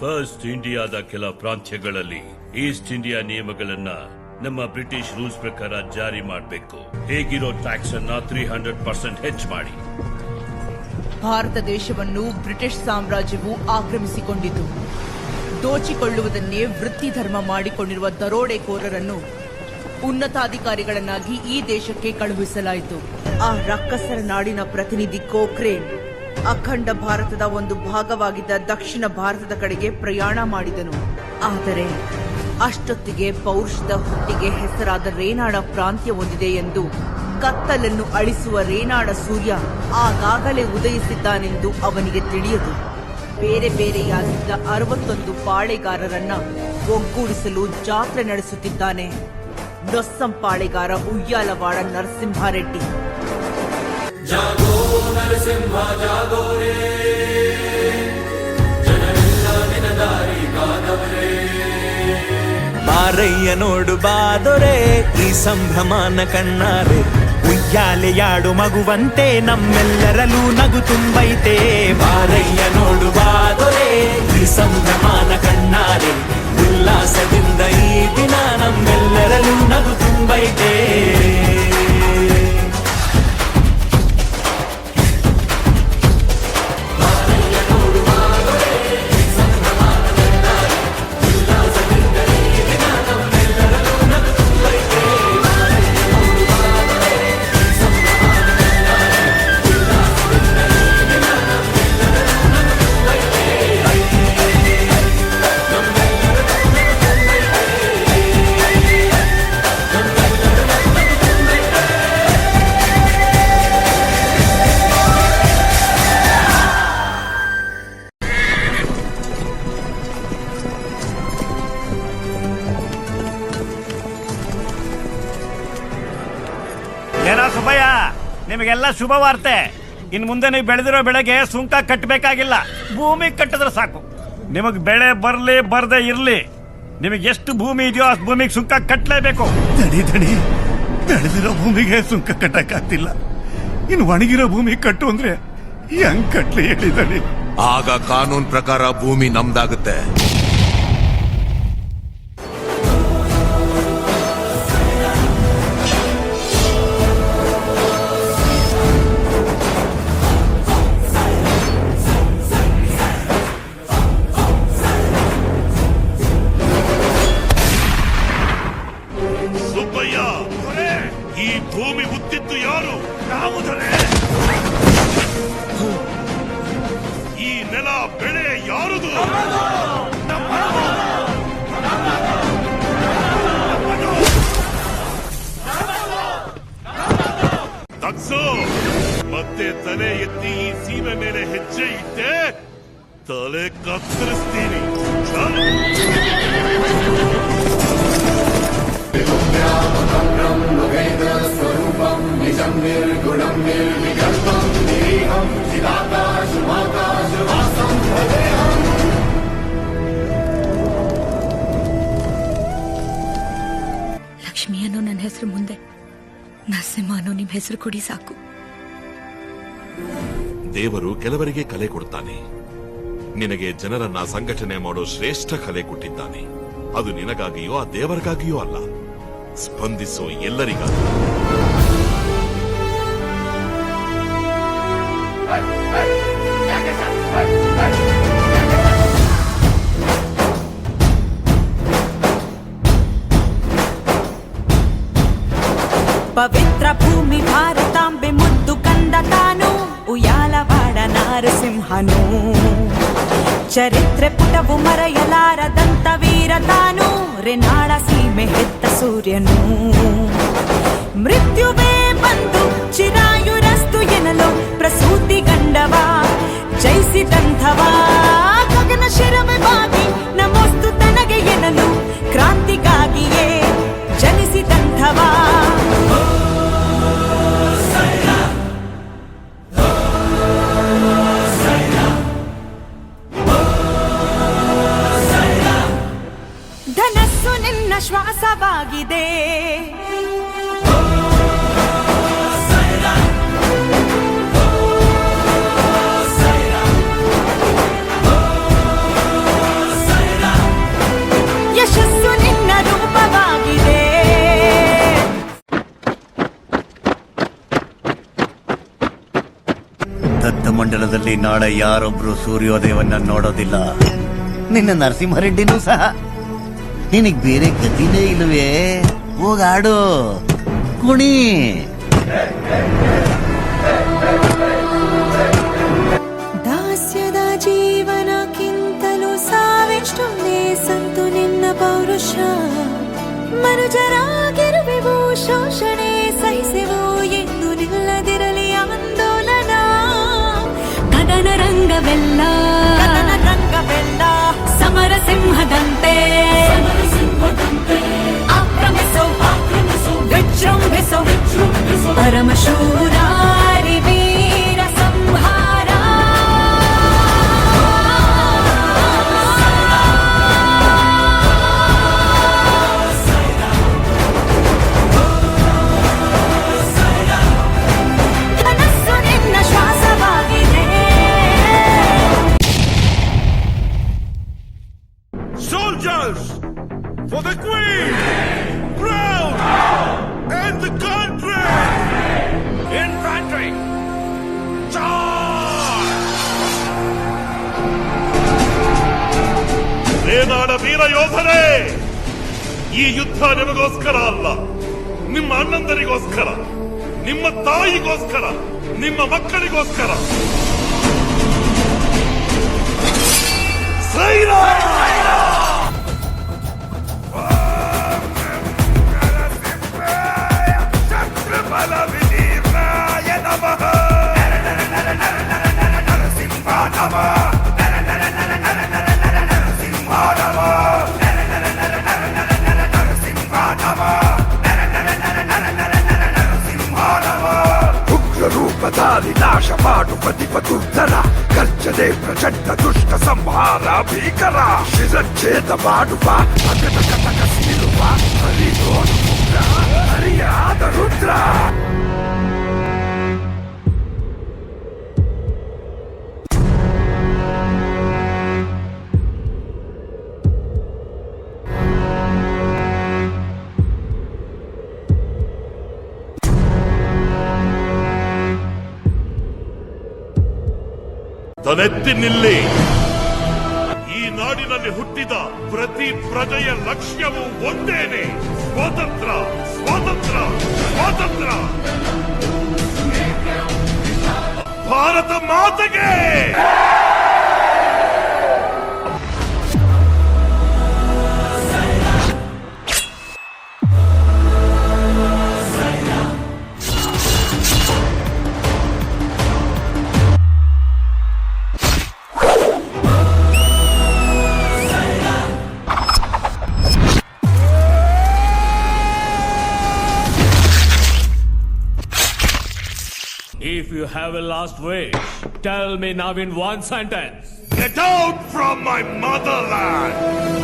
First ಇಂಡಿಯಾದ ಕೆಲ ಪ್ರಾಂತ್ಯಗಳಲ್ಲಿ ಈಸ್ಟ್ ಇಂಡಿಯಾ ನಿಯಮಗಳನ್ನ ನಮ್ಮ ಬ್ರಿಟಿಷ್ ರೂಲ್ಸ್ ಪ್ರಕಾರ ಜಾರಿ ಮಾಡಬೇಕು. ಹೇಗಿರೋ ಟ್ಯಾಕ್ಸ್ ಅನ್ನ 300% ಹೆಚ್ಚು ಮಾಡಿ. ಭಾರತ ದೇಶವನ್ನು ಬ್ರಿಟಿಷ್ ಸಾಮ್ರಾಜ್ಯವು ಆಕ್ರಮಿಸಿಕೊಂಡಿತು. ದೋಚಿಕೊಳ್ಳುವುದನ್ನೇ ವೃತ್ತಿ ಧರ್ಮ ಮಾಡಿಕೊಂಡಿರುವ ದರೋಡೆಕೋರರನ್ನು ಉನ್ನತಾಧಿಕಾರಿಗಳನ್ನಾಗಿ ಈ ದೇಶಕ್ಕೆ ಕಳುಹಿಸಲಾಯಿತು. ಆ ರಕ್ಕಸರ ನಾಡಿನ ಪ್ರತಿನಿಧಿ ಕೋಕ್ರೇನ್ ಅಖಂಡ ಭಾರತದ ಒಂದು ಭಾಗವಾಗಿದ್ದ ದಕ್ಷಿಣ ಭಾರತದ ಕಡೆಗೆ ಪ್ರಯಾಣ ಮಾಡಿದನು. ಆದರೆ ಅಷ್ಟೊತ್ತಿಗೆ ಪೌರುಷದ ಹುಟ್ಟಿಗೆ ಹೆಸರಾದ ರೇನಾಡ ಪ್ರಾಂತ್ಯ ಹೊಂದಿದೆ ಎಂದು ಕತ್ತಲನ್ನು ಅಳಿಸುವ ರೇನಾಡ ಸೂರ್ಯ ಆಗಾಗಲೇ ಉದಯಿಸಿದ್ದಾನೆಂದು ಅವನಿಗೆ ತಿಳಿಯದು. ಬೇರೆ ಬೇರೆಯಾಗಿದ್ದ 61 ಪಾಳೆಗಾರರನ್ನ ಒಗ್ಗೂಡಿಸಲು ಜಾತ್ರೆ ನಡೆಸುತ್ತಿದ್ದಾನೆ ನೊಸ್ಸಂ ಪಾಳೆಗಾರ ಉಯ್ಯಾಲವಾಡ ನರಸಿಂಹಾರೆಡ್ಡಿ. ಜಾಗೋ ನರಸಿಂಹ ಜಾಗೋ ರೇ, ಜನರೆಲ್ಲ ನಿನ್ನ ದಾರಿ ಕಾದವರೇ. ಬಾರಯ್ಯ ನೋಡು ಬಾದೊರೆ ಈ ಸಂಭ್ರಮಾನ ಕಣ್ಣಾರೆ, ಉಯ್ಯಾಲೆಯಾಡು ಮಗುವಂತೆ ನಮ್ಮೆಲ್ಲರಲ್ಲೂ ನಗು ತುಂಬೈತೆ. ಬಾರಯ್ಯ ನೋಡು ಬಾದೊರೆ ಈ ಸಂಭ್ರಮಾನ ಕಣ್ಣಾರೆ, ಉಲ್ಲಾಸದಿಂದ ಈ ದಿನ ನಮ್ಮೆಲ್ಲರಲ್ಲೂ ನಗು ತುಂಬೈತೆ. ಸುಬ್ಬಯ್ಯ, ನಿಮಗೆಲ್ಲ ಶುಭ ವಾರ್ತೆ. ಇನ್ ಮುಂದೆ ನೀವು ಬೆಳೆದಿರೋ ಬೆಳೆಗೆ ಸುಂಕ ಕಟ್ಟಬೇಕಾಗಿಲ್ಲ, ಭೂಮಿ ಕಟ್ಟಿದ್ರೆ ಸಾಕು. ನಿಮಗ್ ಬೆಳೆ ಬರ್ಲಿ ಬರ್ದೇ ಇರ್ಲಿ, ನಿಮಗೆ ಎಷ್ಟು ಭೂಮಿ ಇದೆಯೋ ಅಷ್ಟು ಭೂಮಿಗೆ ಸುಂಕ ಕಟ್ಟಲೇಬೇಕು. ದಣಿ ಬೆಳೆದಿರೋ ಭೂಮಿಗೆ ಸುಂಕ ಕಟ್ಟಕ್ಕಾಗ್ತಿಲ್ಲ, ಇನ್ನು ಒಣಗಿರೋ ಭೂಮಿ ಕಟ್ಟು ಅಂದ್ರೆ ಹೆಂಗ್ ಕಟ್ಲಿ ಹೇಳಿದಣಿ. ಆಗ ಕಾನೂನ್ ಪ್ರಕಾರ ಭೂಮಿ ನಮ್ದಾಗುತ್ತೆ. ಈ ಭೂಮಿ ಮುತ್ತಿದ್ದು ಯಾರು? ನಾವು. ಈ ನೆಲ ಬೆಳೆ ಯಾರದು? ತಗ್ಸು, ಮತ್ತೆ ತಲೆ ಎತ್ತಿ ಈ ಸೀಮೆ ಮೇಲೆ ಹೆಜ್ಜೆ ಇಟ್ಟೆ ತಲೆ ಕತ್ತರಿಸ್ತೀನಿ. ಲಕ್ಷ್ಮಿ ಅನ್ನೋ ನನ್ನ ಹೆಸರು ಮುಂದೆ ನರಸಿಂಹ ಅನ್ನೋ ನಿಮ್ ಹೆಸರು ಕೊಡಿ ಸಾಕು. ದೇವರು ಕೆಲವರಿಗೆ ಕಲೆ ಕೊಡ್ತಾನೆ. ನಿನಗೆ ಜನರನ್ನ ಸಂಘಟನೆ ಮಾಡೋ ಶ್ರೇಷ್ಠ ಕಲೆ ಕೊಟ್ಟಿದ್ದಾನೆ. ಅದು ನಿನಗಾಗಿಯೋ ಆ ದೇವರಿಗಾಗಿಯೋ ಅಲ್ಲ, ಸ್ಪಂದಿಸೋ ಎಲ್ಲರಿಗಾಗಿ. ಪವಿತ್ರ ಭೂಮಿ ಭಾರತಾಂಬೆ ಮುದ್ದು ಕಂದ ತಾನು ಉಯ್ಯಾಲವಾಡ ನರಸಿಂಹನು. ಚರಿತ್ರೆ ಪುಟವು ಮರೆಯಲಾರದಂತ ವೀರ ತಾನು ರೇನಾಡ ಸೀಮೆ ಹೆತ್ತ ಸೂರ್ಯನು. ಮೃತ್ಯುವೇ ಬಂದು ಚಿರಾಯುರಸ್ತು ಎನ್ನಲು ಪ್ರಸೂತಿ ಗಂಡವ ಜಯಿಸಿದಂಥವ. ಗಗನ ಶಿರವೆ ಬಾಗಿ ನಮೋಸ್ತು ತನಗೆ ಎನ್ನಲು ಕ್ರಾಂತಿಗಾಗಿಯೇ ಜನಿಸಿದಂಥವ. ಧನಸ್ಸು ನಿನ್ನ ಶ್ವಾಸವಾಗಿದೆ, ಜೀವನದಲ್ಲಿ ನಾಳೆ ಯಾರೊಬ್ರು ಸೂರ್ಯೋದಯವನ್ನ ನೋಡೋದಿಲ್ಲ. ನಿನ್ನ ನರಸಿಂಹರೆಡ್ಡಿನೂ ಸಹ. ನಿನಗ್ ಬೇರೆ ಗತಿನೇ ಇಲ್ವೇ? ಹೋಗಾಡು, ಕುಣಿ. ದಾಸ್ಯದ ಜೀವನಕ್ಕಿಂತಲೂ ಸಾವಿಷ್ಟು ಸಂತು ನಿನ್ನ ಪೌರುಷ. ಮನುಜರಾಗಿರುವೆವು, ಶೋಷಣೆ ಸಹಿಸೆವು ಎಂದು ನಿಲ್ಲದಿರಲಿ ಆಂದೋಲನ. ಕದನ ರಂಗವೆಲ್ಲ ಸಮರ ಸಿಂಹದಂತೆ ಆಕ್ರಮಿಸೋ ವಿಜೃಂಭಿಸೋ ಪರಮಶೂರಾರಿ ವೀರ ಸಂಹಾರ. ಮನಸ್ಸು ನಿನ್ನ ಶ್ವಾಸವಾಗಿದೆ. Soldiers for the Queen, crown and the country. Infantry, charge! ರೇನಾಡ ವೀರ ಯೋಧರೇ, ಈ ಯುದ್ಧ ನಿಮಗೋಸ್ಕರ ಅಲ್ಲ, ನಿಮ್ಮ ಅಣ್ಣಂದರಿಗೋಸ್ಕರ, ನಿಮ್ಮ ತಾಯಿಗೋಸ್ಕರ, ನಿಮ್ಮ ಮಕ್ಕಳಿಗೋಸ್ಕರ. ಸೈರಾ! ರೂಪಧಾರಿ ನಾಶ ಮಾಡು ಪತಿಪದುರ್ಧರ ಗರ್ಜನೆ ಪ್ರಚಂಡ ದುಷ್ಟ ಸಂಹಾರ ಭೀಕರ ಶಿರಚ್ಛೇದ ಮಾಡುವ ಅಗತ ಕಟಕ ಸೀಳುವ ಹರಿದೋನು ಮುಗ್ಧ ಹರಿಯಾದ ರುದ್ರ. ತಲೆತ್ತಿ ನಿಲ್ಲಿ. ಈ ನಾಡಿನಲ್ಲಿ ಹುಟ್ಟಿದ ಪ್ರತಿ ಪ್ರಜೆಯ ಲಕ್ಷ್ಯವು ಒಂದೇನೆ, ಸ್ವಾತಂತ್ರ್ಯ, ಸ್ವಾತಂತ್ರ್ಯ, ಸ್ವಾತಂತ್ರ್ಯ. ಭಾರತ ಮಾತೆಗೆ. If you have a last wish, tell me now in one sentence. Get out from my motherland!